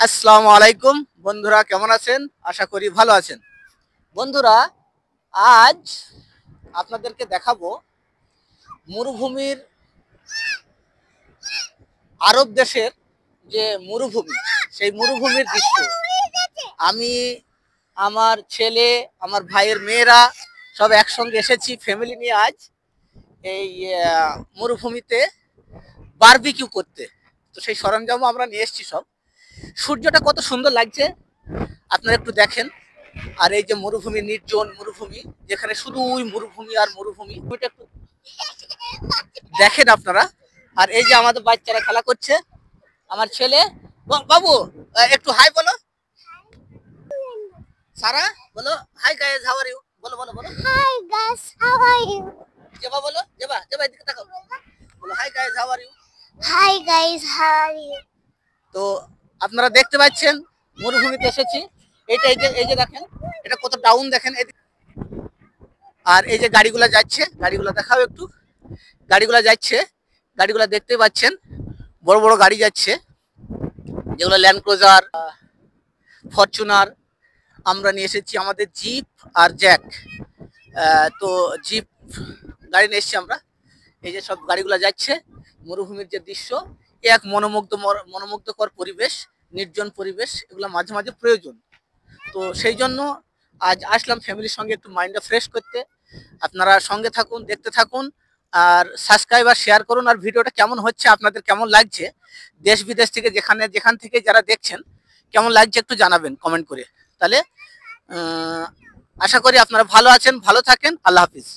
আসসালামু আলাইকুম বন্ধুরা, কেমন আছেন? আশা করি ভালো আছেন। বন্ধুরা, আজ আপনাদেরকে দেখাবো মরুভূমির, আরব দেশের যে মরুভূমি, সেই মরুভূমির দৃশ্য। আমি, আমার ছেলে, আমার ভাইয়ের মেয়েরা সব একসঙ্গে এসেছি ফ্যামিলি নিয়ে আজ এই মরুভূমিতে বারবিকিউ করতে। তো সেই সরঞ্জামও আমরা নিয়ে এসেছি সব। সূর্যটা কত সুন্দর লাগছে আপনারা একটু দেখেন। আর এই যে মরুভূমি, নির্জন মরুভূমি, যেখানে শুধু ওই মরুভূমি আর মরুভূমি, ওইটা একটু দেখেন আপনারা। আর এই যে আমাদের বাচ্চারা খেলা করছে, আমার ছেলে। বাবু, একটু হাই বলো। সারা, বলো hi guys, how are you, বলো বলো বলো। Hi guys, how are you? Zeba বলো, জেবা জেবা এদিকে তাকাও, বলো hi guys, how are you. Hi guys, how are you? তো আপনারা দেখতে পাচ্ছেন মরুভূমিতে এসেছি। এই যে দেখেন, এটা কত ডাউন দেখেন। আর এই যে গাড়িগুলা যাচ্ছে, গাড়িগুলা দেখাও একটু। গাড়িগুলা যাচ্ছে, গাড়িগুলা দেখতে পাচ্ছেন, বড় বড় গাড়ি যাচ্ছে, যেগুলো ল্যান্ড ক্রুজার, ফরচুনার। আমরা নিয়ে এসেছি আমাদের জিপ আর জ্যাক। তো জিপ গাড়ি নিয়ে এসেছি আমরা। এই যে সব গাড়িগুলো যাচ্ছে, মরুভূমির যে দৃশ্য, এক মনোমুগ্ধকর পরিবেশ, নির্জন পরিবেশ, এগুলো মাঝে মাঝে প্রয়োজন। তো সেই জন্য আজ আসলাম ফ্যামিলির সঙ্গে একটু মাইন্ডটা ফ্রেশ করতে। আপনারা সঙ্গে থাকুন, দেখতে থাকুন, আর সাবস্ক্রাইব আর শেয়ার করুন। আর ভিডিওটা কেমন হচ্ছে, আপনাদের কেমন লাগছে, দেশ বিদেশ থেকে যেখান থেকে যারা দেখছেন, কেমন লাগছে একটু জানাবেন কমেন্ট করে। তাহলে আশা করি আপনারা ভালো আছেন, ভালো থাকেন। আল্লাহ হাফিজ।